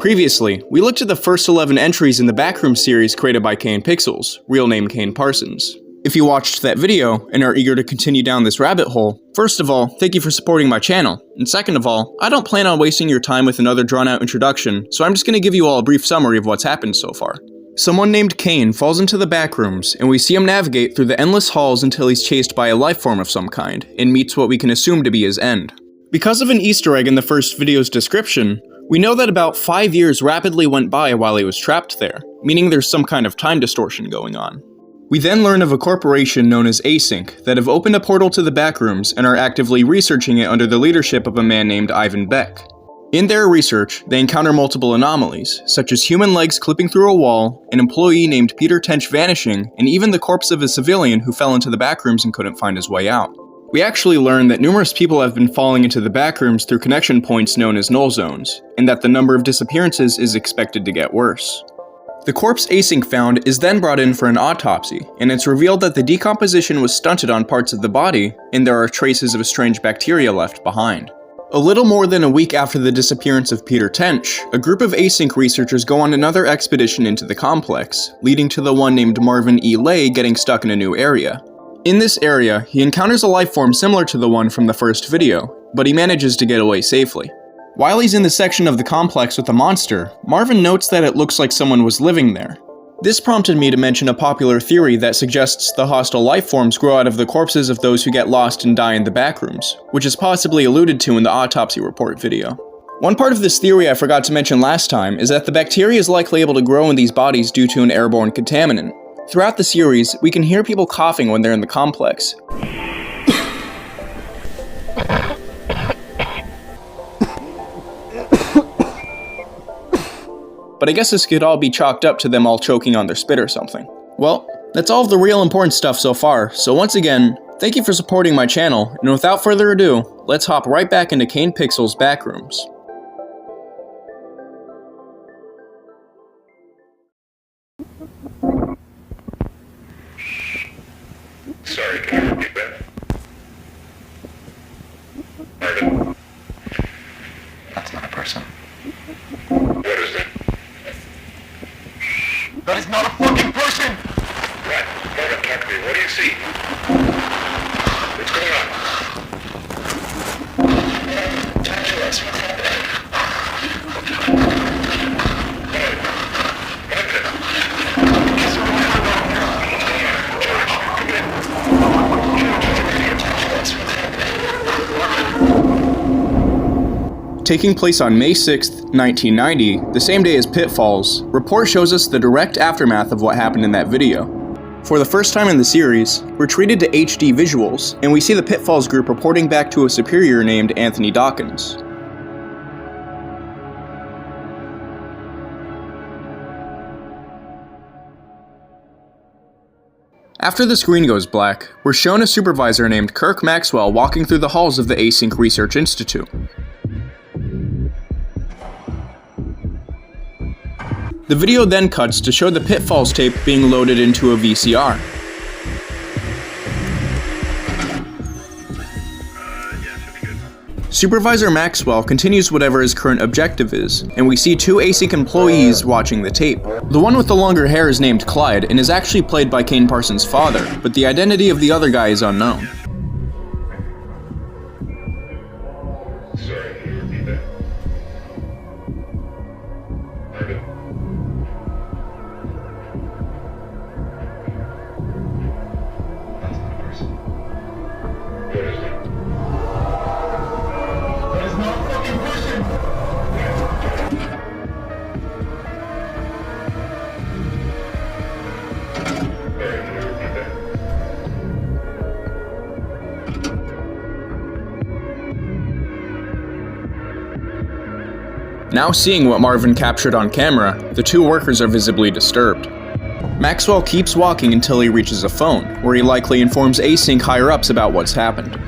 Previously, we looked at the first 11 entries in the Backrooms series created by Kane Pixels, real name Kane Parsons. If you watched that video and are eager to continue down this rabbit hole, first of all, thank you for supporting my channel, and second of all, I don't plan on wasting your time with another drawn-out introduction, so I'm just going to give you all a brief summary of what's happened so far. Someone named Kane falls into the Backrooms, and we see him navigate through the endless halls until he's chased by a lifeform of some kind, and meets what we can assume to be his end. Because of an Easter egg in the first video's description, we know that about 5 years rapidly went by while he was trapped there, meaning there's some kind of time distortion going on. We then learn of a corporation known as Async that have opened a portal to the Backrooms and are actively researching it under the leadership of a man named Ivan Beck. In their research, they encounter multiple anomalies, such as human legs clipping through a wall, an employee named Peter Tench vanishing, and even the corpse of a civilian who fell into the Backrooms and couldn't find his way out. We actually learn that numerous people have been falling into the Backrooms through connection points known as null zones, and that the number of disappearances is expected to get worse. The corpse Async found is then brought in for an autopsy, and it's revealed that the decomposition was stunted on parts of the body, and there are traces of a strange bacteria left behind. A little more than a week after the disappearance of Peter Tench, a group of Async researchers go on another expedition into the complex, leading to the one named Marvin E. Lay getting stuck in a new area. In this area, he encounters a lifeform similar to the one from the first video, but he manages to get away safely. While he's in the section of the complex with the monster, Marvin notes that it looks like someone was living there. This prompted me to mention a popular theory that suggests the hostile lifeforms grow out of the corpses of those who get lost and die in the Backrooms, which is possibly alluded to in the autopsy report video. One part of this theory I forgot to mention last time is that the bacteria is likely able to grow in these bodies due to an airborne contaminant. Throughout the series, we can hear people coughing when they're in the complex. But I guess this could all be chalked up to them all choking on their spit or something. Well, that's all of the real important stuff so far, so once again, thank you for supporting my channel, and without further ado, let's hop right back into Kane Pixels Backrooms. Sorry, can you repeat that? Pardon? That's not a person. What is it? That is not a fucking person! What? Marvin, talk to me. What do you see? What's going on? Talk to us. What's happening? Taking place on May 6th, 1990, the same day as Pitfalls, report shows us the direct aftermath of what happened in that video. For the first time in the series, we're treated to HD visuals, and we see the Pitfalls group reporting back to a superior named Anthony Dawkins. After the screen goes black, we're shown a supervisor named Kirk Maxwell walking through the halls of the Async Research Institute. The video then cuts to show the Pitfalls tape being loaded into a VCR. Supervisor Maxwell continues whatever his current objective is, and we see two Async employees watching the tape. The one with the longer hair is named Clyde and is actually played by Kane Parsons' father, but the identity of the other guy is unknown. Sorry, can you repeat that? Pardon? That's not a person. What is it? That is not a fucking person! Sorry, can you repeat that? Now seeing what Marvin captured on camera, the two workers are visibly disturbed. Maxwell keeps walking until he reaches a phone, where he likely informs Async higher-ups about what's happened.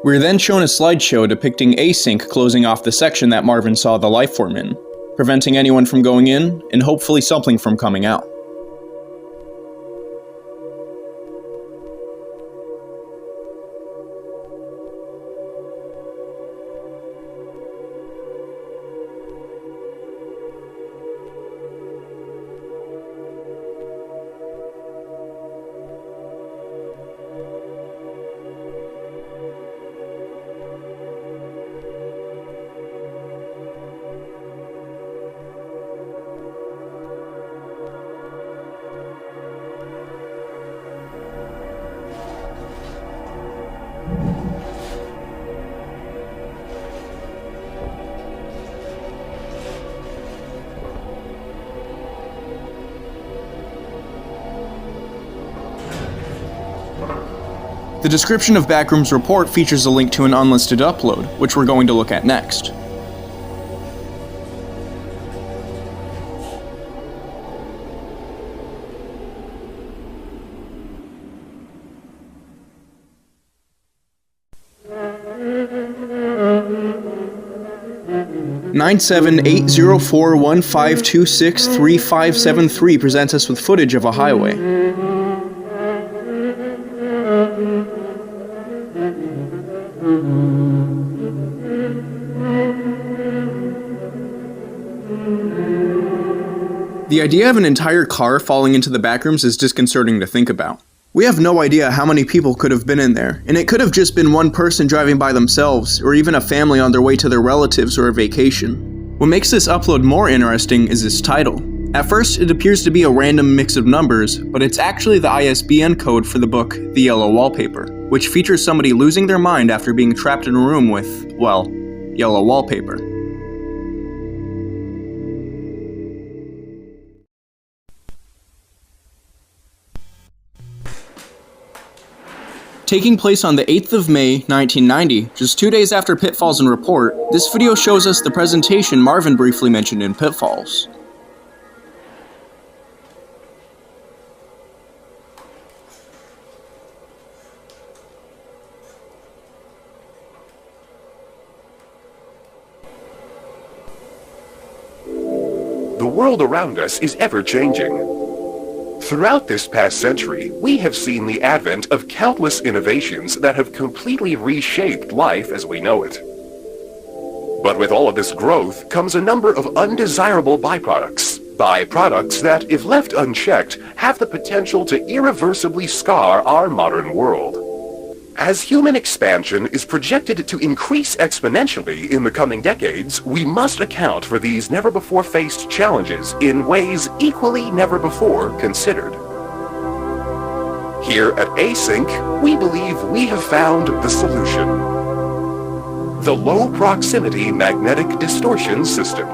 We're then shown a slideshow depicting Async closing off the section that Marvin saw the lifeform in, preventing anyone from going in, and hopefully something from coming out. The description of Backroom's report features a link to an unlisted upload, which we're going to look at next. (9780415263573) presents us with footage of a highway. The idea of an entire car falling into the backrooms is disconcerting to think about. We have no idea how many people could have been in there, and it could have just been one person driving by themselves, or even a family on their way to their relatives or a vacation. What makes this upload more interesting is its title. At first, it appears to be a random mix of numbers, but it's actually the ISBN code for the book The Yellow Wallpaper, which features somebody losing their mind after being trapped in a room with, well, yellow wallpaper. Taking place on the 8th of May, 1990, just 2 days after Pitfalls and Report, this video shows us the presentation Marvin briefly mentioned in Pitfalls. The world around us is ever-changing. Throughout this past century, we have seen the advent of countless innovations that have completely reshaped life as we know it. But with all of this growth comes a number of undesirable byproducts. Byproducts that, if left unchecked, have the potential to irreversibly scar our modern world. As human expansion is projected to increase exponentially in the coming decades, we must account for these never-before-faced challenges in ways equally never-before considered. Here at Async, we believe we have found the solution. The Low-Proximity Magnetic Distortion System.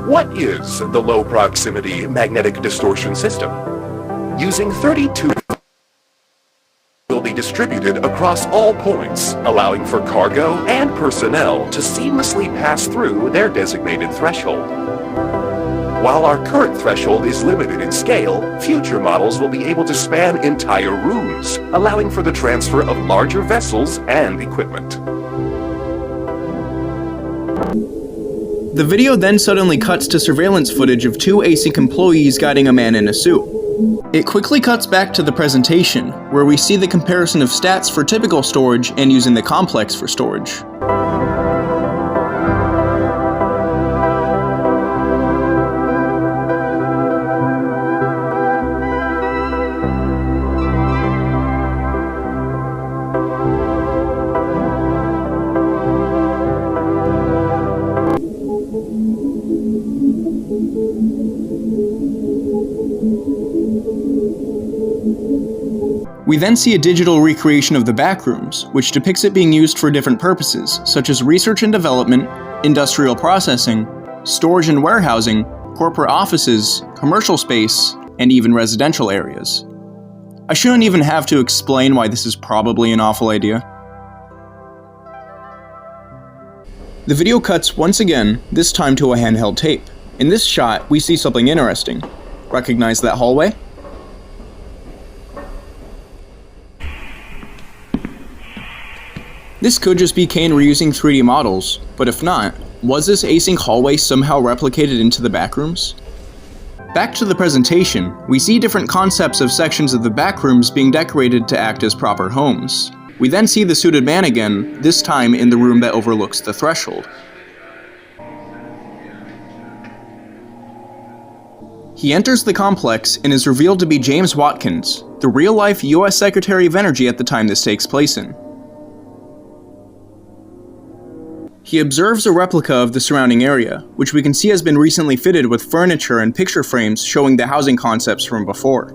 What is the Low-Proximity Magnetic Distortion System? Using 32 will be distributed across all points, allowing for cargo and personnel to seamlessly pass through their designated threshold. While our current threshold is limited in scale, future models will be able to span entire rooms, allowing for the transfer of larger vessels and equipment. The video then suddenly cuts to surveillance footage of two Async employees guiding a man in a suit. It quickly cuts back to the presentation, where we see the comparison of stats for typical storage and using the complex for storage. We then see a digital recreation of the backrooms, which depicts it being used for different purposes, such as research and development, industrial processing, storage and warehousing, corporate offices, commercial space, and even residential areas. I shouldn't even have to explain why this is probably an awful idea. The video cuts once again, this time to a handheld tape. In this shot, we see something interesting. Recognize that hallway? This could just be Kane reusing 3D models, but if not, was this async hallway somehow replicated into the backrooms? Back to the presentation, we see different concepts of sections of the backrooms being decorated to act as proper homes. We then see the suited man again, this time in the room that overlooks the threshold. He enters the complex and is revealed to be James Watkins, the real-life US Secretary of Energy at the time this takes place in. He observes a replica of the surrounding area, which we can see has been recently fitted with furniture and picture frames showing the housing concepts from before.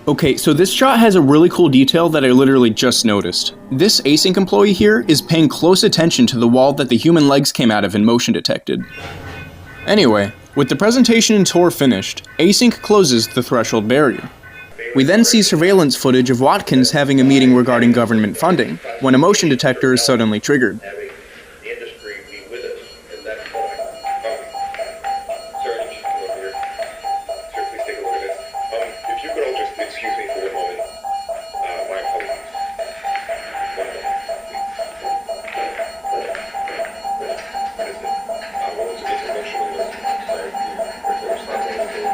Okay, so this shot has a really cool detail that I literally just noticed. This async employee here is paying close attention to the wall that the human legs came out of and motion detected. Anyway, with the presentation and tour finished, async closes the threshold barrier. We then see surveillance footage of Watkins having a meeting regarding government funding, when a motion detector is suddenly triggered. Having the industry be with us at that point. Sir, just come over here. Sir, please take a look at this. If you could all just excuse me for a moment. My apologies. One moment, please. Listen, well, it's emotional. Sorry, there's not anything.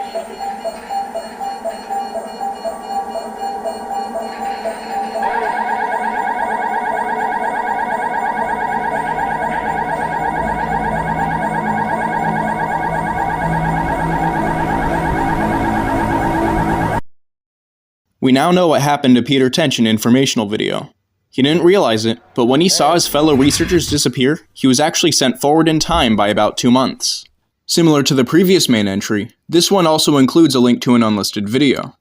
We now know what happened to Peter Tench in informational video. He didn't realize it, but when he saw his fellow researchers disappear, he was actually sent forward in time by about 2 months. Similar to the previous main entry, this one also includes a link to an unlisted video.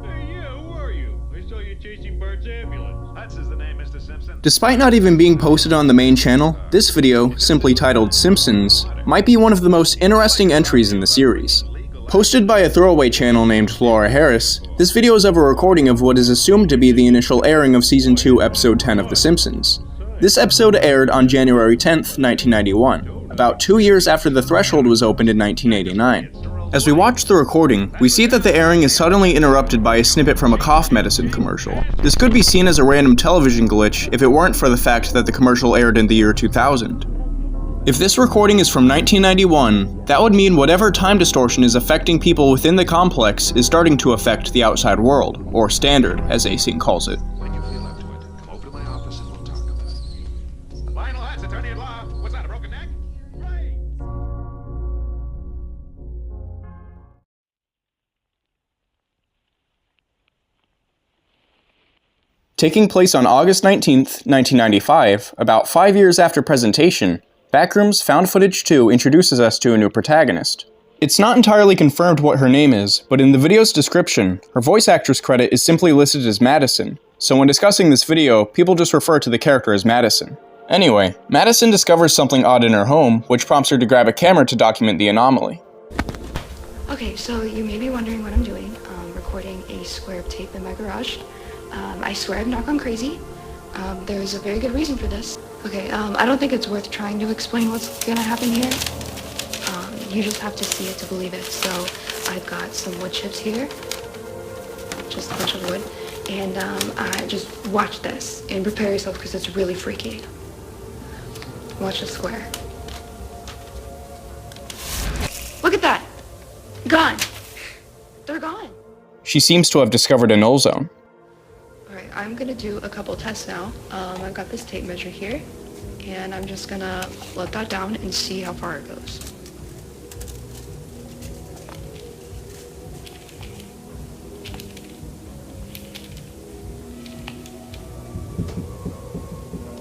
Hey, yeah, who are you? I saw you chasing Bert's ambulance. That's the name, Mr. Simpson. Despite not even being posted on the main channel, this video, simply titled Simpsons, might be one of the most interesting entries in the series. Posted by a throwaway channel named Laura Harris, this video is of a recording of what is assumed to be the initial airing of Season 2, Episode 10 of The Simpsons. This episode aired on January 10th, 1991, about 2 years after the threshold was opened in 1989. As we watch the recording, we see that the airing is suddenly interrupted by a snippet from a cough medicine commercial. This could be seen as a random television glitch if it weren't for the fact that the commercial aired in the year 2000. If this recording is from 1991, that would mean whatever time distortion is affecting people within the complex is starting to affect the outside world, or standard, as Async calls it. When you feel up to it, come over to my office and we'll talk about it. Lionel, that's attorney at law. What's that, a broken neck? Right. Taking place on August 19th, 1995, about 5 years after presentation, Backrooms Found Footage 2 introduces us to a new protagonist. It's not entirely confirmed what her name is, but in the video's description, her voice actress credit is simply listed as Madison, so when discussing this video, people just refer to the character as Madison. Anyway, Madison discovers something odd in her home, which prompts her to grab a camera to document the anomaly. Okay, so you may be wondering what I'm doing. Recording a square of tape in my garage. I swear I'm not gone crazy. There's a very good reason for this. Okay, I don't think it's worth trying to explain what's gonna happen here. You just have to see it to believe it. So I've got some wood chips here, just a bunch of wood, and just watch this and prepare yourself because it's really freaky. Watch the square. Look at that! Gone! They're gone! She seems to have discovered a null zone. Alright, I'm gonna do a couple tests now. I've got this tape measure here, and I'm just gonna let that down and see how far it goes.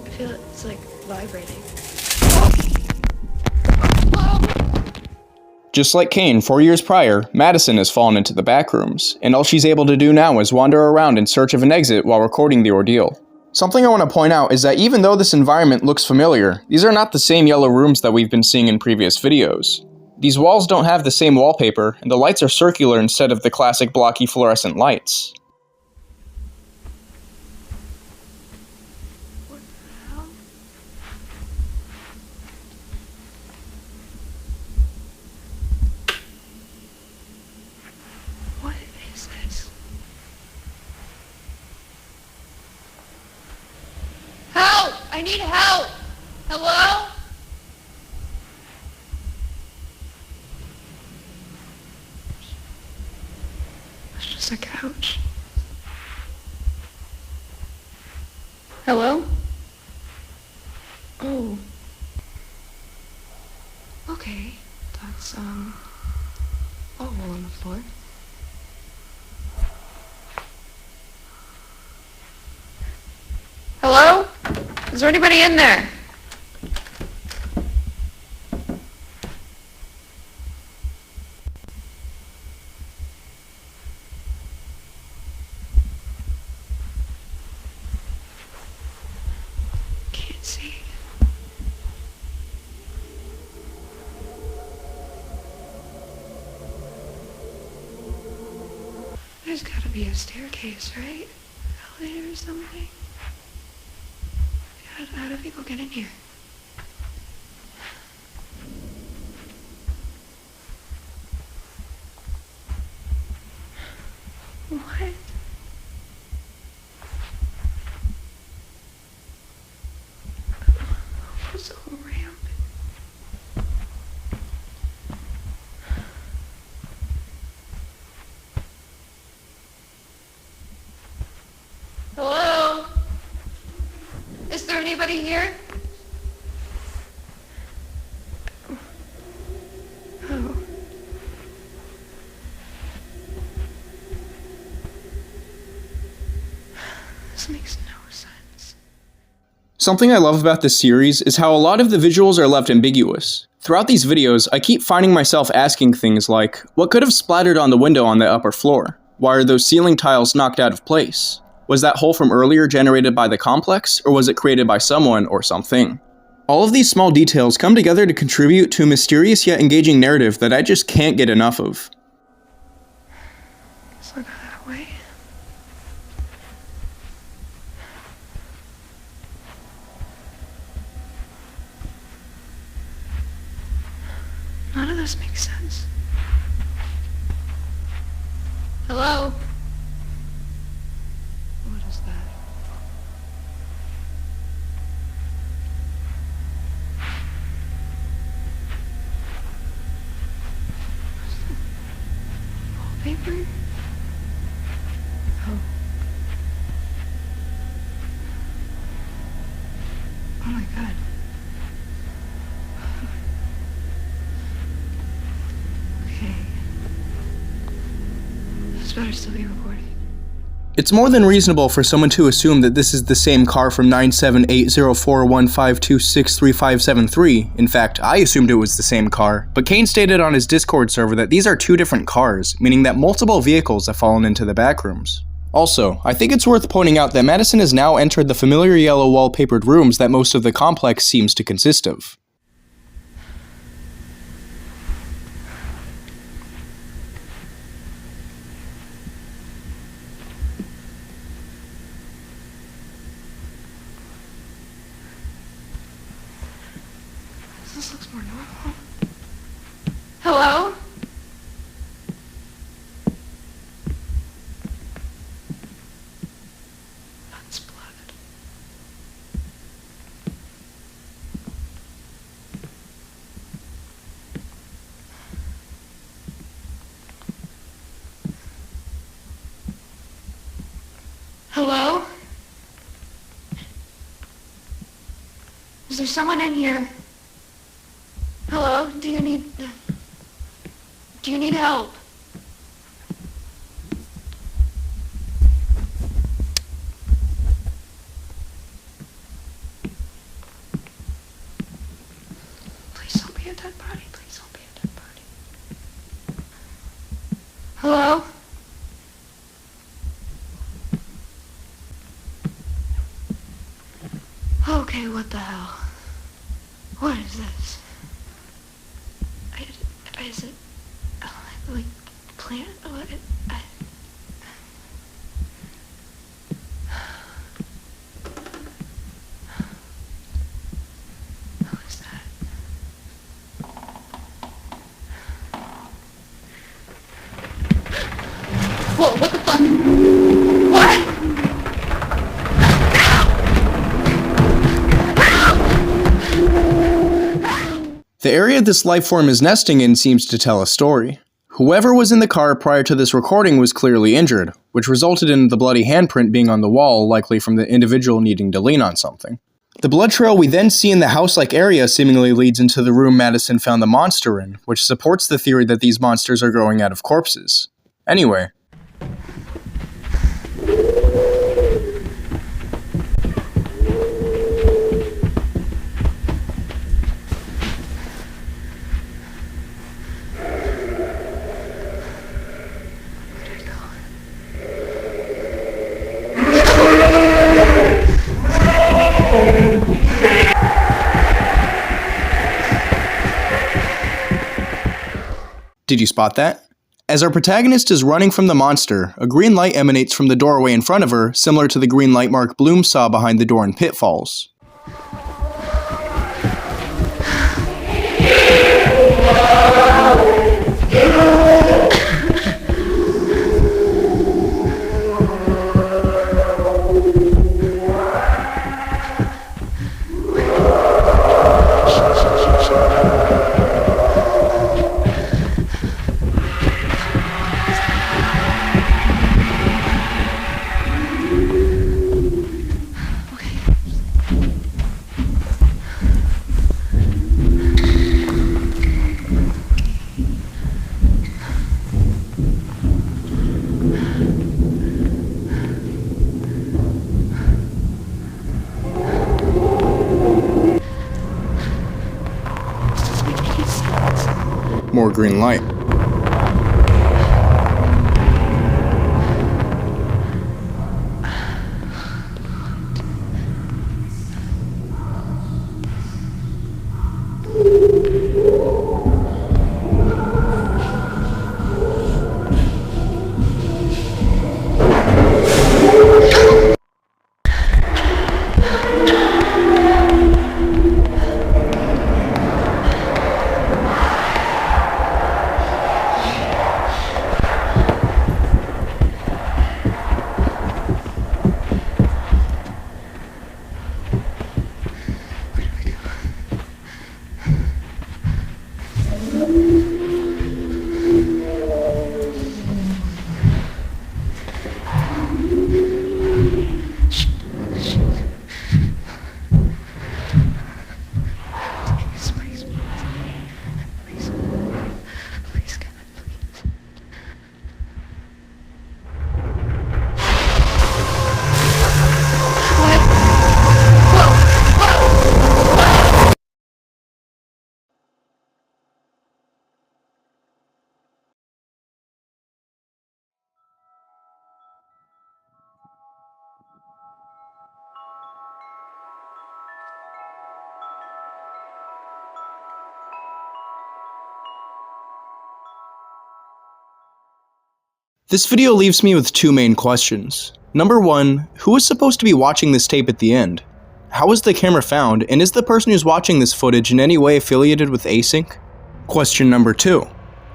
I feel it's like vibrating. Just like Kane 4 years prior, Madison has fallen into the backrooms, and all she's able to do now is wander around in search of an exit while recording the ordeal. Something I want to point out is that even though this environment looks familiar, these are not the same yellow rooms that we've been seeing in previous videos. These walls don't have the same wallpaper, and the lights are circular instead of the classic blocky fluorescent lights. What the hell? What is this? I need help! Hello? It's just a couch. Hello? Oh. Okay. That's, a hole in the floor. Hello? Is there anybody in there? Can't see. There's gotta be a staircase, right? Elevator or something? How do people get in here? What? What's a ramp? Hello? Is there anybody here? Oh. This makes no sense. Something I love about this series is how a lot of the visuals are left ambiguous. Throughout these videos, I keep finding myself asking things like, what could have splattered on the window on the upper floor? Why are those ceiling tiles knocked out of place? Was that hole from earlier generated by the complex, or was it created by someone or something? All of these small details come together to contribute to a mysterious yet engaging narrative that I just can't get enough of. Let's look that way. None of this makes sense. Hello? What is that? Wallpaper? Oh. Oh my god. Okay. This better still be recording. It's more than reasonable for someone to assume that this is the same car from 9780415263573. In fact, I assumed it was the same car, but Kane stated on his Discord server that these are two different cars, meaning that multiple vehicles have fallen into the backrooms. Also, I think it's worth pointing out that Madison has now entered the familiar yellow wallpapered rooms that most of the complex seems to consist of. This looks more normal. Hello? That's blood. Hello? Is there someone in here? Hello? Do you need help? Please don't be a dead body. Please don't be a dead body. Hello? Okay, what the hell? What is this? Is it like plant? What? Who is that? Whoa! What the fuck? What? The area this life form is nesting in seems to tell a story. Whoever was in the car prior to this recording was clearly injured, which resulted in the bloody handprint being on the wall, likely from the individual needing to lean on something. The blood trail we then see in the house-like area seemingly leads into the room Madison found the monster in, which supports the theory that these monsters are growing out of corpses. Anyway. Did you spot that? As our protagonist is running from the monster, a green light emanates from the doorway in front of her, similar to the green light mark Bloom saw behind the door in Pitfalls. More green light. This video leaves me with two main questions. Number one, who is supposed to be watching this tape at the end? How was the camera found, and is the person who's watching this footage in any way affiliated with Async? Question number two,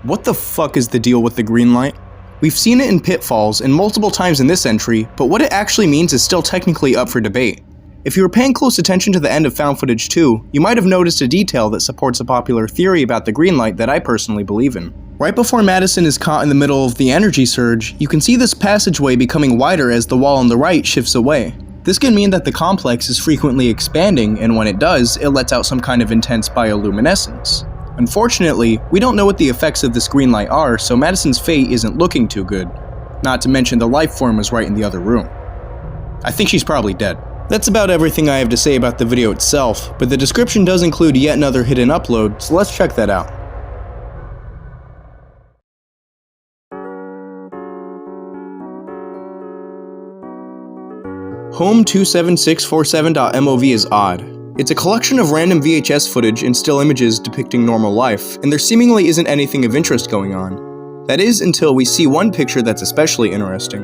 what the fuck is the deal with the green light? We've seen it in Pitfalls and multiple times in this entry, but what it actually means is still technically up for debate. If you were paying close attention to the end of Found Footage 2, you might have noticed a detail that supports a popular theory about the green light that I personally believe in. Right before Madison is caught in the middle of the energy surge, you can see this passageway becoming wider as the wall on the right shifts away. This can mean that the complex is frequently expanding, and when it does, it lets out some kind of intense bioluminescence. Unfortunately, we don't know what the effects of this green light are, so Madison's fate isn't looking too good. Not to mention the life form was right in the other room. I think she's probably dead. That's about everything I have to say about the video itself, but the description does include yet another hidden upload, so let's check that out. Home27647.mov is odd. It's a collection of random VHS footage and still images depicting normal life, and there seemingly isn't anything of interest going on. That is, until we see one picture that's especially interesting.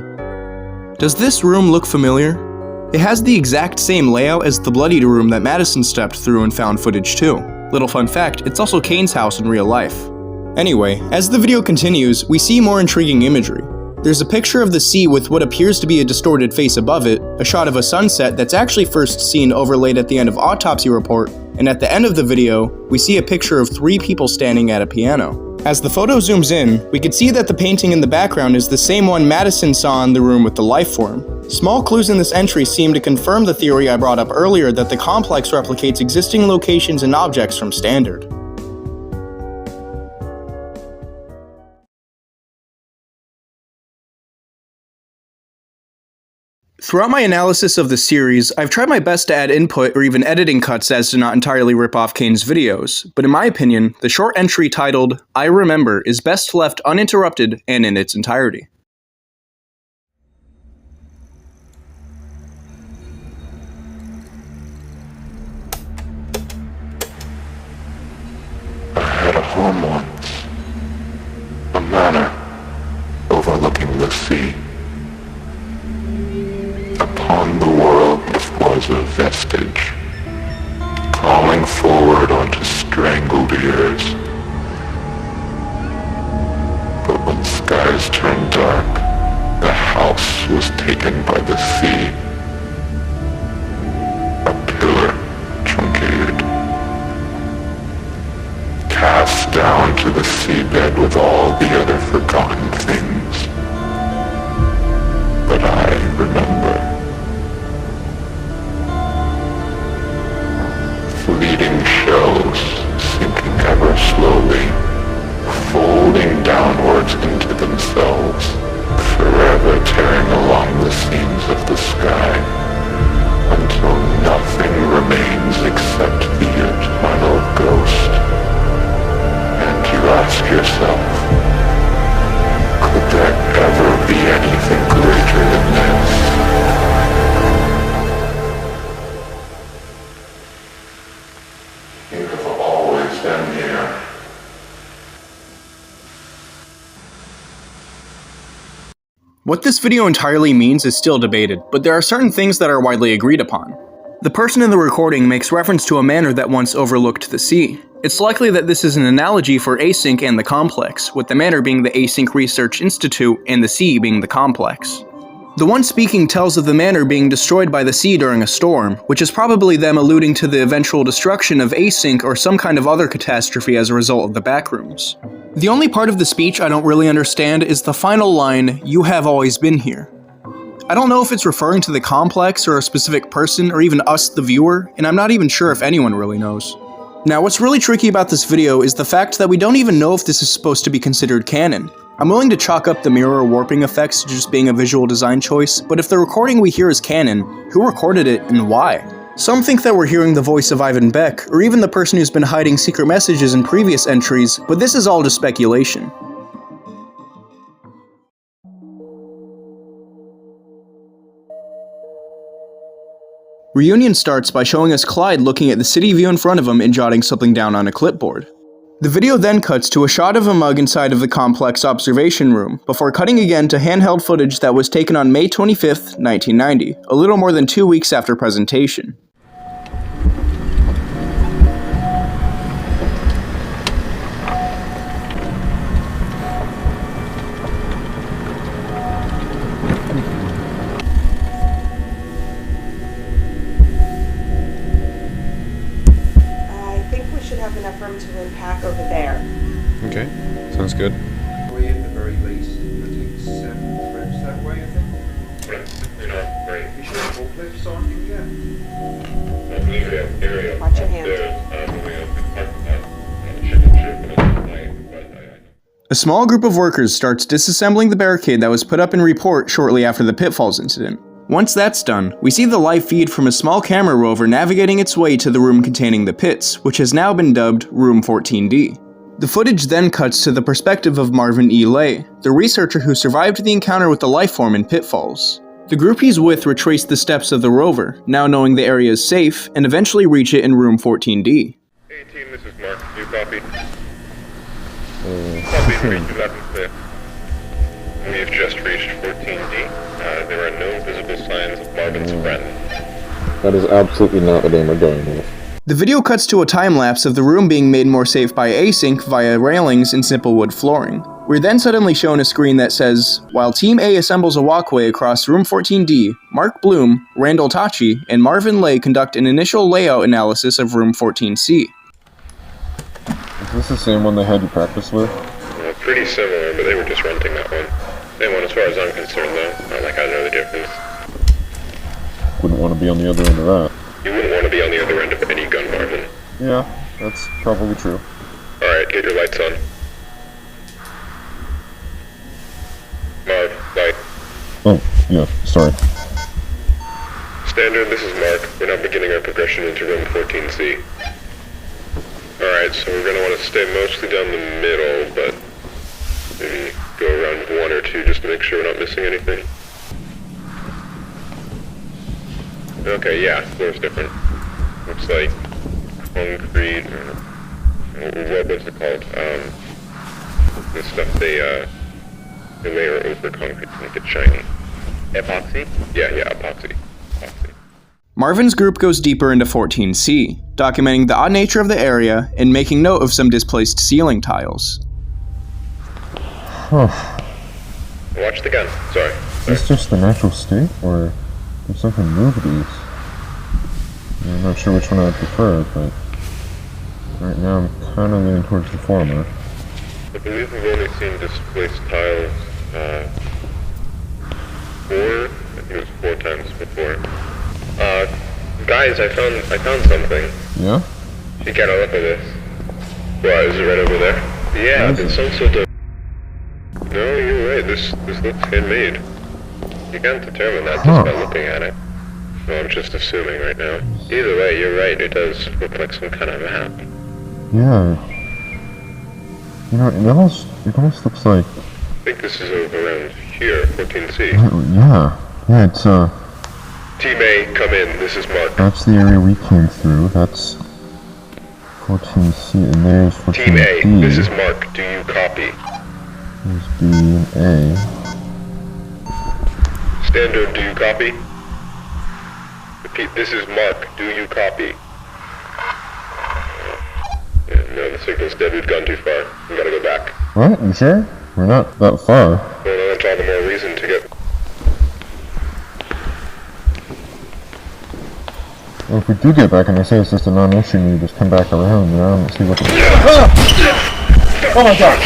Does this room look familiar? It has the exact same layout as the bloodied room that Madison stepped through in Found Footage 2. Little fun fact, it's also Kane's house in real life. Anyway, as the video continues, we see more intriguing imagery. There's a picture of the sea with what appears to be a distorted face above it, a shot of a sunset that's actually first seen overlaid at the end of Autopsy Report, and at the end of the video, we see a picture of 3 people standing at a piano. As the photo zooms in, we can see that the painting in the background is the same one Madison saw in the room with the life form. Small clues in this entry seem to confirm the theory I brought up earlier that the complex replicates existing locations and objects from Standard. Throughout my analysis of the series, I've tried my best to add input or even editing cuts as to not entirely rip off Kane's videos, but in my opinion, the short entry titled, I Remember, is best left uninterrupted and in its entirety. I had a home once. A manor overlooking the sea. Upon the world was a vestige, calling forward onto strangled ears. But when skies turned dark, the house was taken by the sea. A pillar truncated, cast down to the seabed with all the other forgotten things. But I remember. Fleeting shells sinking ever slowly, folding downwards into themselves, forever tearing along the seams of the sky, until nothing remains except the eternal ghost. And you ask yourself, could there ever be anything greater than this? You have always been here. What this video entirely means is still debated, but there are certain things that are widely agreed upon. The person in the recording makes reference to a manor that once overlooked the sea. It's likely that this is an analogy for Async and the Complex, with the manor being the Async Research Institute and the sea being the Complex. The one speaking tells of the manor being destroyed by the sea during a storm, which is probably them alluding to the eventual destruction of Async or some kind of other catastrophe as a result of the Backrooms. The only part of the speech I don't really understand is the final line, "You have always been here." I don't know if it's referring to the Complex or a specific person or even us the viewer, and I'm not even sure if anyone really knows. Now what's really tricky about this video is the fact that we don't even know if this is supposed to be considered canon. I'm willing to chalk up the mirror warping effects to just being a visual design choice, but if the recording we hear is canon, who recorded it and why? Some think that we're hearing the voice of Ivan Beck, or even the person who's been hiding secret messages in previous entries, but this is all just speculation. Reunion starts by showing us Clyde looking at the city view in front of him and jotting something down on a clipboard. The video then cuts to a shot of a mug inside of the complex observation room, before cutting again to handheld footage that was taken on May 25th, 1990, a little more than 2 weeks after presentation. Enough room to unpack over there. Okay, sounds good. We at the very least, I think 7 trips that way, I think. Right. Great. You sure forklifts aren't you yet? Area. Watch your hand. A small group of workers starts disassembling the barricade that was put up in report shortly after the Pitfalls incident. Once that's done, we see the live feed from a small camera rover navigating its way to the room containing the pits, which has now been dubbed Room 14D. The footage then cuts to the perspective of Marvin E. Lay, the researcher who survived the encounter with the lifeform in Pitfalls. The group he's with retrace the steps of the rover, now knowing the area is safe, and eventually reach it in Room 14D. Hey team, this is Mark. You copy? Copy 3256. We've just reached 14D. There are no visible signs of Marvin's friend. That is absolutely not the name we're going with. The video cuts to a time-lapse of the room being made more safe by Async via railings and simple wood flooring. We're then suddenly shown a screen that says, while Team A assembles a walkway across Room 14D, Mark Bloom, Randall Tachi, and Marvin Lay conduct an initial layout analysis of Room 14C. Is this the same one they had you practice with? Pretty similar, but they were just renting that one. Same one as far as I'm concerned, though. Not like I know the difference. Wouldn't want to be on the other end of that. You wouldn't want to be on the other end of any gun, Marvin. Yeah, that's probably true. Alright, get your lights on. Marv, light. Oh, yeah, sorry. Standard, this is Mark. We're now beginning our progression into room 14C. Alright, so we're going to want to stay mostly down the middle, but maybe go around one or two just to make sure we're not missing anything. Okay, yeah, floor's different. Looks like concrete, what's it called? The stuff they layer over concrete to make it shiny. Epoxy? Yeah, epoxy. Marvin's group goes deeper into 14C, documenting the odd nature of the area and making note of some displaced ceiling tiles. Watch the gun. Sorry. Is this just the natural state, or did something move these? I'm not sure which one I prefer, but right now I'm kind of leaning towards the former. I believe we've only seen displaced tiles 4, I think it was 4 times before. Guys, I found something. Yeah? You gotta look at this. Why, is it right over there? Yeah, it's some sort of... No, you're right, this looks handmade. You can't determine that just by looking at it. No, I'm just assuming right now. Either way, you're right, it does look like some kind of map. Yeah. You know, it almost looks like... I think this is over around here, 14C. Yeah, it's Team A, come in, this is Mark. That's the area we came through, that's 14C, and there's 14D. Team A, this is Mark, do you copy? There's B and A. Standard, do you copy? Repeat, this is Mark, do you copy? Yeah, no, the signal's dead, we've gone too far. We gotta go back. What? You sure? We're not that far. Well, that's all the more reason to get... Well, if we do get back and they say it's just a non-issue and you just come back around, then I don't see what the... Oh my god!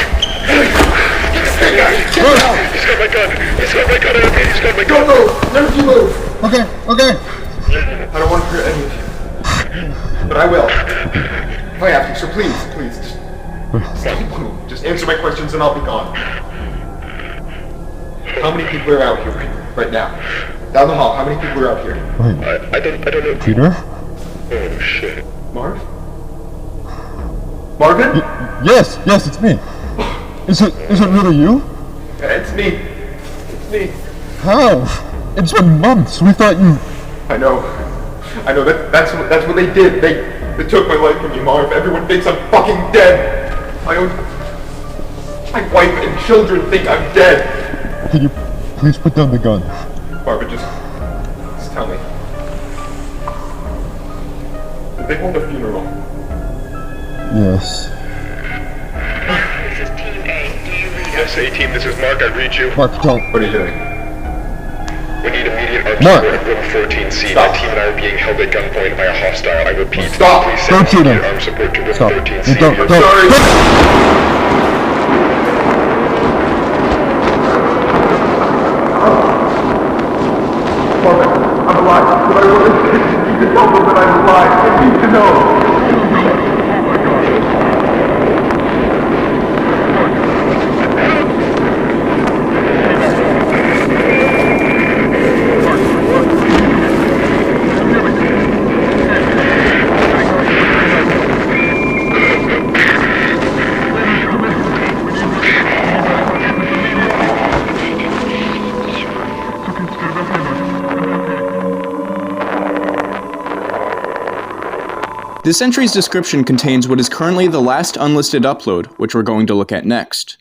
He's got my gun! He's got my gun! He's got my gun! Don't move! Never you move! Okay. I don't want to hurt any of you. But I will. If I have to, so please, just answer my questions and I'll be gone. How many people are out here right now? Down the hall, how many people are out here? I don't know. Peter? Oh shit. Marv? Marvin? Yes, it's me. Is it really you? Yeah, it's me. How? It's been months. We thought you... I know. That's what they did. They took my life from me, Marv. Everyone thinks I'm fucking dead. My wife and children think I'm dead. Can you please put down the gun? Barbara, just tell me. Did they hold a funeral? Yes. This is Team A. Do you read us? Yes, A-Team, this is Mark. I read you. Mark, don't. What are you doing? We need immediate armed Mark. support at room 14C. Stop. My team and I are being held at gunpoint by a hostile. I repeat, Stop. please Don't send shoot him. immediate armed support to room Stop. 14C. Don't. Sorry. Marvin, I'm alive. But I want to you to tell them that I'm alive. I need to know. This entry's description contains what is currently the last unlisted upload, which we're going to look at next.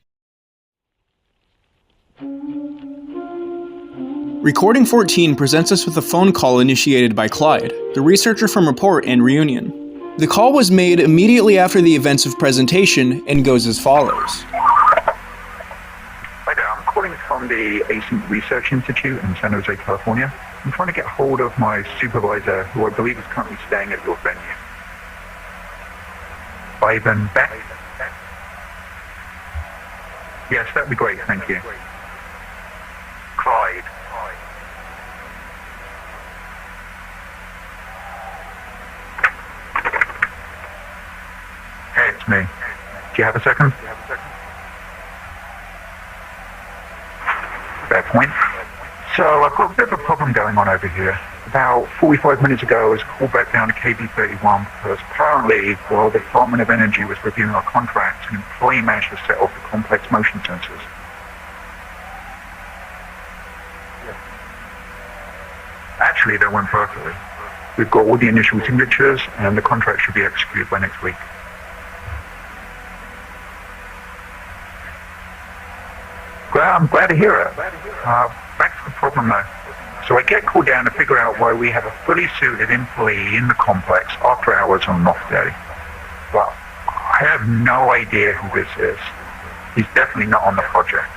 Recording 14 presents us with a phone call initiated by Clyde, the researcher from Report and Reunion. The call was made immediately after the events of presentation and goes as follows. Async Research Institute in San Jose, California. I'm trying to get hold of my supervisor, who I believe is currently staying at your venue. Ivan Beck? Yes, that'd be great, thank you. Clyde. Hey, it's me. Do you have a second? Fair point. So I've got a bit of a problem going on over here. About 45 minutes ago, I was called back down to KB31 because apparently, while the Department of Energy was reviewing our contract, an employee managed to set off the complex motion sensors. Actually, that went perfectly. We've got all the initial signatures, and the contract should be executed by next week. Well, I'm glad to hear it. Back to the problem though. So I get called down to figure out why we have a fully suited employee in the complex after hours on an off day. Well, I have no idea who this is. He's definitely not on the project.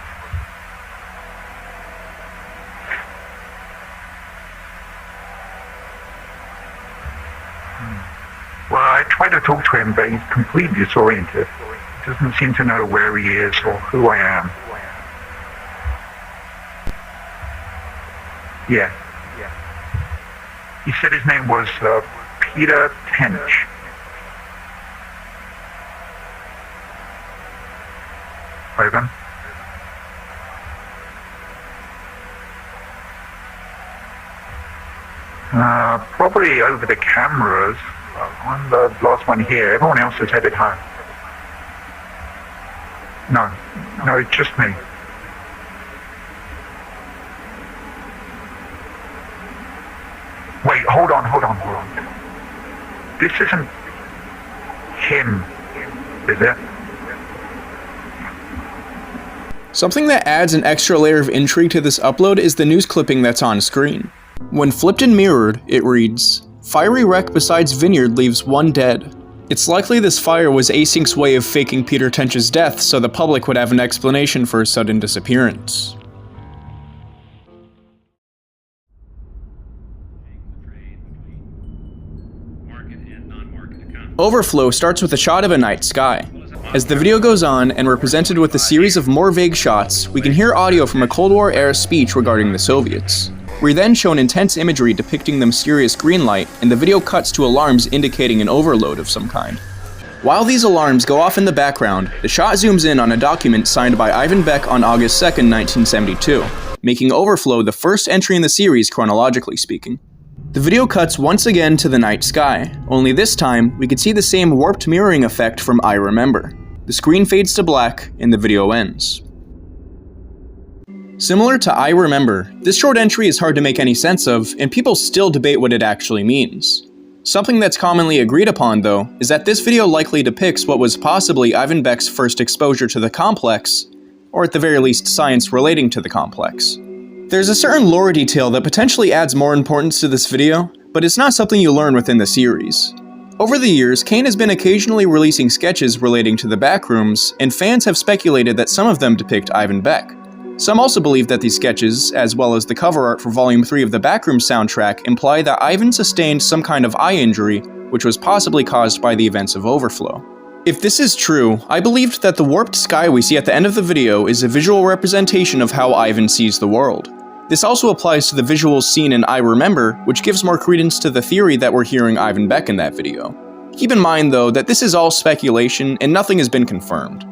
Well, I try to talk to him, but he's completely disoriented. He doesn't seem to know where he is or who I am. Yeah. He said his name was Peter Tench. Ivan? Probably over the cameras. I'm the last one here. Everyone else is headed home. No, it's just me. Wait, hold on. This isn't him, is it? Something that adds an extra layer of intrigue to this upload is the news clipping that's on screen. When flipped and mirrored, it reads, "Fiery wreck besides vineyard leaves one dead." It's likely this fire was Async's way of faking Peter Tench's death so the public would have an explanation for his sudden disappearance. Overflow starts with a shot of a night sky. As the video goes on and we're presented with a series of more vague shots, we can hear audio from a Cold War-era speech regarding the Soviets. We're then shown intense imagery depicting the mysterious green light, and the video cuts to alarms indicating an overload of some kind. While these alarms go off in the background, the shot zooms in on a document signed by Ivan Beck on August 2nd, 1972, making Overflow the first entry in the series chronologically speaking. The video cuts once again to the night sky, only this time we could see the same warped mirroring effect from I Remember. The screen fades to black and the video ends. Similar to I Remember, this short entry is hard to make any sense of, and people still debate what it actually means. Something that's commonly agreed upon, though, is that this video likely depicts what was possibly Ivan Beck's first exposure to the complex, or at the very least science relating to the complex. There's a certain lore detail that potentially adds more importance to this video, but it's not something you learn within the series. Over the years, Kane has been occasionally releasing sketches relating to the Backrooms, and fans have speculated that some of them depict Ivan Beck. Some also believe that these sketches, as well as the cover art for Volume 3 of the Backrooms soundtrack, imply that Ivan sustained some kind of eye injury, which was possibly caused by the events of Overflow. If this is true, I believed that the warped sky we see at the end of the video is a visual representation of how Ivan sees the world. This also applies to the visuals seen in I Remember, which gives more credence to the theory that we're hearing Ivan Beck in that video. Keep in mind, though, that this is all speculation and nothing has been confirmed.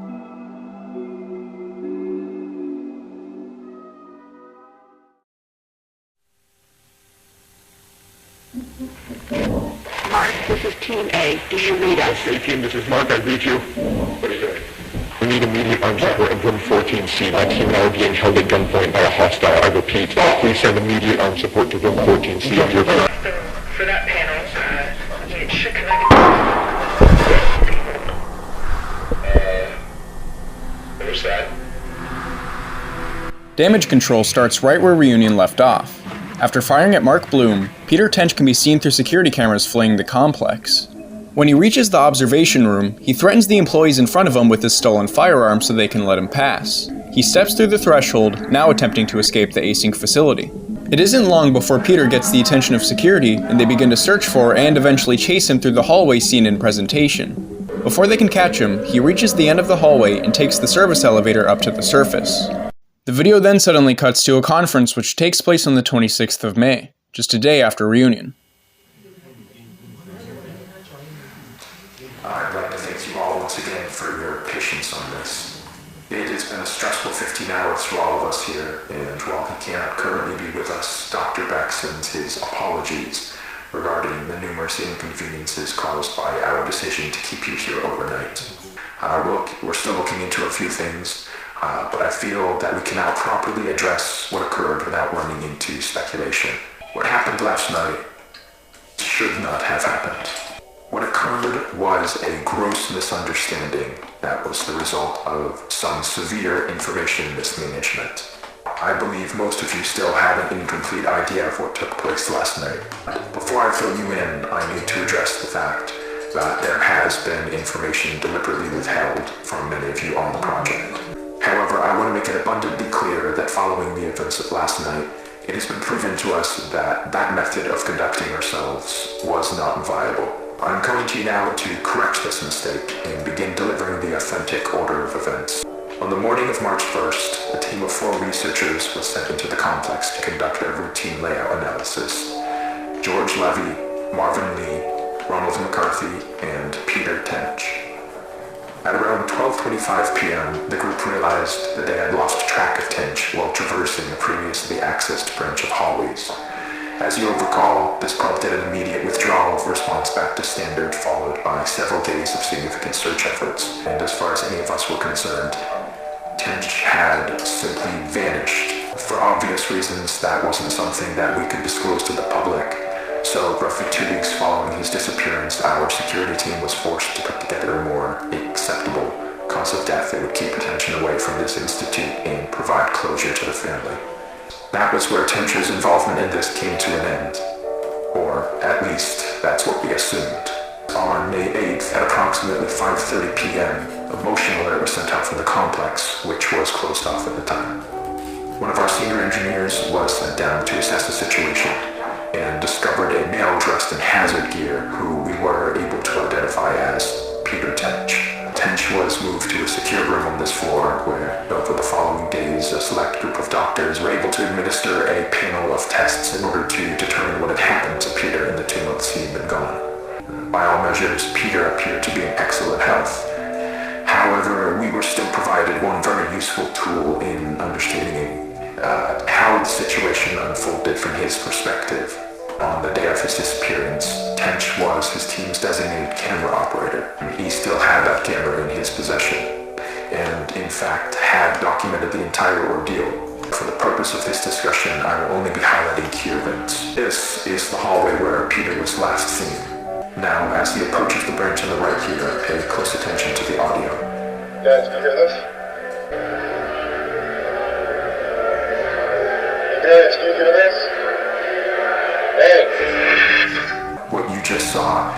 Mark, this is Team A. Do you read us? Hey team, this is Mark. I read you. What is it? We need immediate arms support in room 14C. My team and I are being held at gunpoint by a hostile. I repeat, please send immediate arms support to room 14C. For that panel, it should connect. What was that? Damage control starts right where Reunion left off. After firing at Mark Bloom, Peter Tench can be seen through security cameras fleeing the complex. When he reaches the observation room, he threatens the employees in front of him with his stolen firearm so they can let him pass. He steps through the threshold, now attempting to escape the async facility. It isn't long before Peter gets the attention of security, and they begin to search for and eventually chase him through the hallway scene in presentation. Before they can catch him, he reaches the end of the hallway and takes the service elevator up to the surface. The video then suddenly cuts to a conference which takes place on the 26th of May, just a day after reunion. I'd like to thank you all once again for your patience on this. It has been a stressful 15 hours for all of us here, and while he cannot currently be with us, Dr. Beck sends his apologies regarding the numerous inconveniences caused by our decision to keep you here overnight. We're still looking into a few things, but I feel that we can now properly address what occurred without running into speculation. What happened last night should not have happened. What occurred was a gross misunderstanding that was the result of some severe information mismanagement. I believe most of you still have an incomplete idea of what took place last night. Before I fill you in, I need to address the fact that there has been information deliberately withheld from many of you on the project. However, I want to make it abundantly clear that following the events of last night, it has been proven to us that that method of conducting ourselves was not viable. I'm coming to you now to correct this mistake and begin delivering the authentic order of events. On the morning of March 1st, a team of 4 researchers was sent into the complex to conduct a routine layout analysis. George Levy, Marvin Lee, Ronald McCarthy, and Peter Tench. At around 12:25 p.m., the group realized that they had lost track of Tench while traversing a previously accessed branch of hallways. As you'll recall, this prompted an immediate withdrawal of response back to standard, followed by several days of significant search efforts. And as far as any of us were concerned, Tench had simply vanished. For obvious reasons, that wasn't something that we could disclose to the public. So, roughly 2 weeks following his disappearance, our security team was forced to put together a more acceptable cause of death that would keep attention away from this institute and provide closure to the family. That was where Tench's involvement in this came to an end. Or, at least, that's what we assumed. On May 8th, at approximately 5:30 p.m., a motion alert was sent out from the complex, which was closed off at the time. One of our senior engineers was sent down to assess the situation and discovered a male dressed in hazard gear who we were able to identify as Peter Tench. Tench was moved to a secure room on this floor where, over the following days, a select group of doctors were able to administer a panel of tests in order to determine what had happened to Peter in the 2 months he had been gone. By all measures, Peter appeared to be in excellent health. However, we were still provided one very useful tool in understanding how the situation unfolded from his perspective. On the day of his disappearance, Tench was his team's designated camera operator. He still had that camera in his possession, and in fact had documented the entire ordeal. For the purpose of this discussion, I will only be highlighting key events. This is the hallway where Peter was last seen. Now, as he approaches the branch on the right here, pay close attention to the audio. Guys, can you hear this? Guys, can you hear this? What you just saw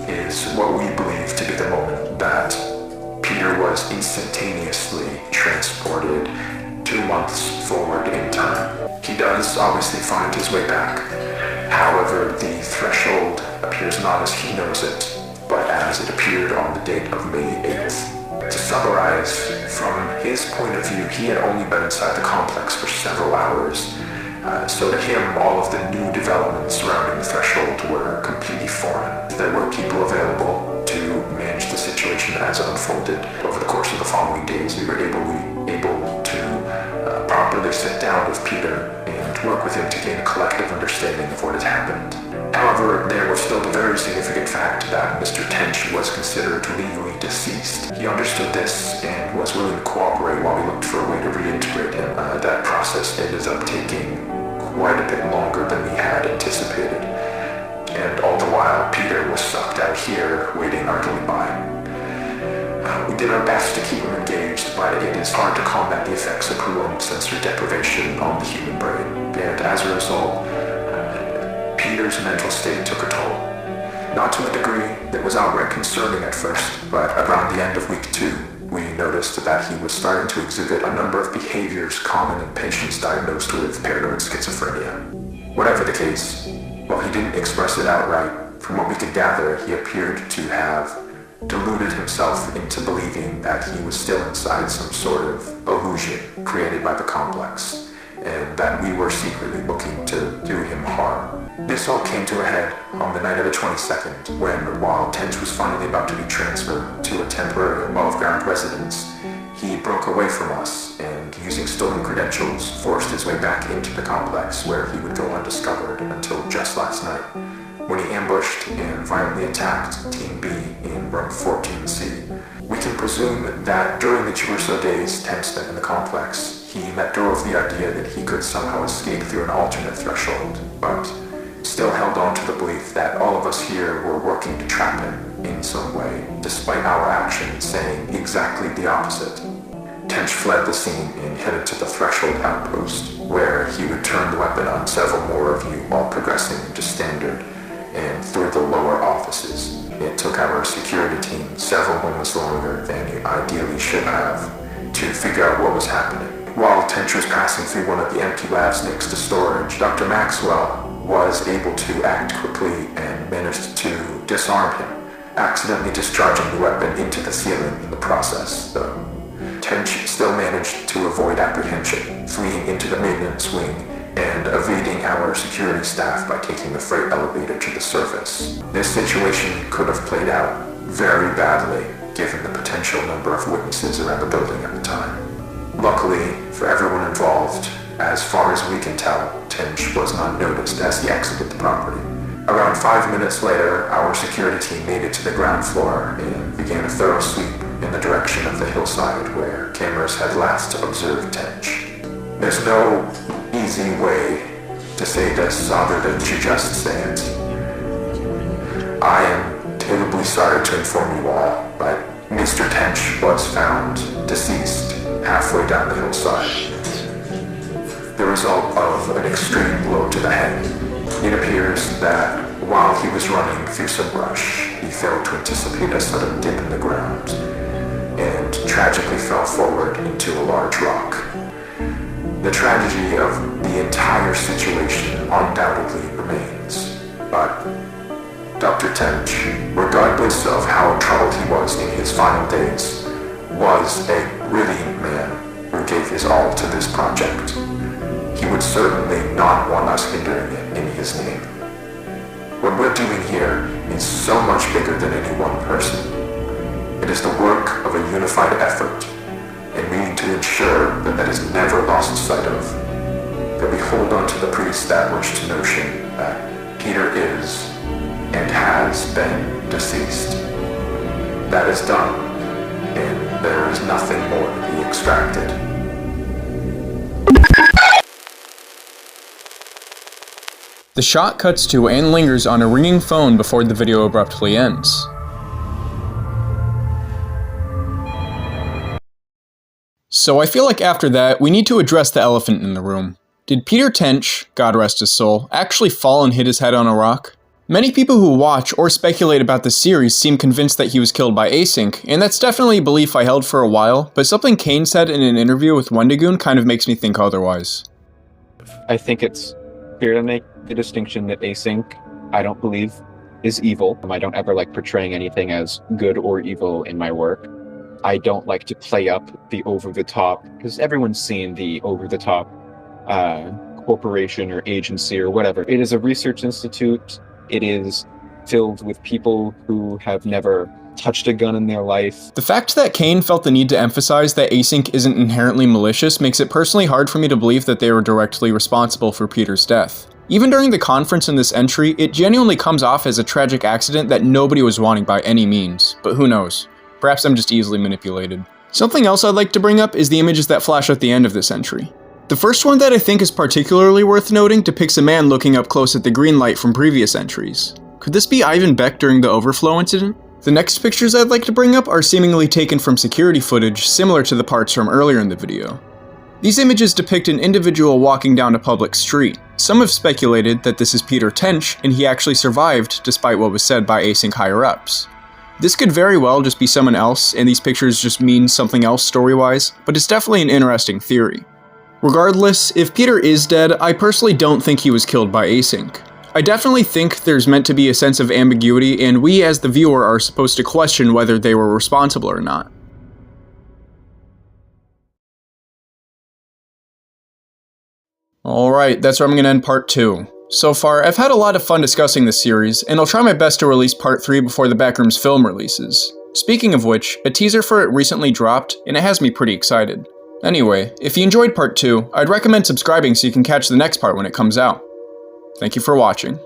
is what we believe to be the moment that Peter was instantaneously transported 2 months forward in time. He does obviously find his way back. However, the threshold appears not as he knows it, but as it appeared on the date of May 8th. To summarize, from his point of view, he had only been inside the complex for several hours. So to him, all of the new developments surrounding the threshold were completely foreign. There were people available to manage the situation as it unfolded. Over the course of the following days, we were able to properly sit down with Peter and work with him to gain a collective understanding of what had happened. However, there was still the very significant fact that Mr. Tench was considered legally deceased. He understood this and was willing to cooperate while we looked for a way to reintegrate him. That process ended up taking quite a bit longer than we had anticipated. And all the while, Peter was sucked out here, waiting idly by. We did our best to keep him engaged, but it is hard to combat the effects of prolonged sensory deprivation on the human brain. And as a result, Peter's mental state took a toll. Not to a degree that was outright concerning at first, but around the end of week 2, we noticed that he was starting to exhibit a number of behaviors common in patients diagnosed with paranoid schizophrenia. Whatever the case, while he didn't express it outright, from what we could gather, he appeared to have deluded himself into believing that he was still inside some sort of illusion created by the complex, and that we were secretly looking to do him harm. This all came to a head on the night of the 22nd, when, while Tench was finally about to be transferred to a temporary above-ground residence, he broke away from us and, using stolen credentials, forced his way back into the complex, where he would go undiscovered until just last night, when he ambushed and violently attacked Team B in room 14C. We can presume that during the 2 or so days Tench spent in the complex, he let go of the idea that he could somehow escape through an alternate threshold, but still held on to the belief that all of us here were working to trap him in some way, despite our actions saying exactly the opposite. Tench fled the scene and headed to the Threshold outpost, where he would turn the weapon on several more of you while progressing into Standard and through the lower offices. It took our security team several moments longer than it ideally should have to figure out what was happening. While Tench was passing through one of the empty labs next to storage, Dr. Maxwell was able to act quickly and managed to disarm him, accidentally discharging the weapon into the ceiling in the process, though. Tench still managed to avoid apprehension, fleeing into the maintenance wing and evading our security staff by taking the freight elevator to the surface. This situation could have played out very badly, given the potential number of witnesses around the building at the time. Luckily, for everyone involved, as far as we can tell, Tench was not noticed as he exited the property. Around 5 minutes later, our security team made it to the ground floor and began a thorough sweep in the direction of the hillside where cameras had last observed Tench. There's no easy way to say this other than to just say it. I am terribly sorry to inform you all, but Mr. Tench was found deceased halfway down the hillside. The result of an extreme blow to the head. It appears that while he was running through some brush, he failed to anticipate a sudden dip in the ground and tragically fell forward into a large rock. The tragedy of the entire situation undoubtedly remains, but Dr. Tench, regardless of how troubled he was in his final days, was a brilliant man who gave his all to this project. He would certainly not want us hindering it in his name. What we're doing here is so much bigger than any one person. It is the work of a unified effort, and we need to ensure that that is never lost sight of. That we hold on to the pre-established notion that Peter is and has been deceased. That is done, and there is nothing more to be extracted. The shot cuts to and lingers on a ringing phone before the video abruptly ends. So I feel like after that, we need to address the elephant in the room. Did Peter Tench, God rest his soul, actually fall and hit his head on a rock? Many people who watch or speculate about the series seem convinced that he was killed by Async, and that's definitely a belief I held for a while, but something Kane said in an interview with Wendigoon kind of makes me think otherwise. I think it's clear to make the distinction that Async, I don't believe, is evil. I don't ever like portraying anything as good or evil in my work. I don't like to play up the over-the-top, because everyone's seen the over-the-top corporation or agency or whatever. It is a research institute. It is filled with people who have never touched a gun in their life. The fact that Kane felt the need to emphasize that Async isn't inherently malicious makes it personally hard for me to believe that they were directly responsible for Peter's death. Even during the conference in this entry, it genuinely comes off as a tragic accident that nobody was wanting by any means, but who knows? Perhaps I'm just easily manipulated. Something else I'd like to bring up is the images that flash at the end of this entry. The first one that I think is particularly worth noting depicts a man looking up close at the green light from previous entries. Could this be Ivan Beck during the Overflow incident? The next pictures I'd like to bring up are seemingly taken from security footage similar to the parts from earlier in the video. These images depict an individual walking down a public street. Some have speculated that this is Peter Tench and he actually survived despite what was said by Async higher-ups. This could very well just be someone else, and these pictures just mean something else story-wise, but it's definitely an interesting theory. Regardless, if Peter is dead, I personally don't think he was killed by Async. I definitely think there's meant to be a sense of ambiguity, and we as the viewer are supposed to question whether they were responsible or not. Alright, that's where I'm going to end part 2. So far, I've had a lot of fun discussing this series, and I'll try my best to release part 3 before the Backrooms film releases. Speaking of which, a teaser for it recently dropped, and it has me pretty excited. Anyway, if you enjoyed part 2, I'd recommend subscribing so you can catch the next part when it comes out. Thank you for watching.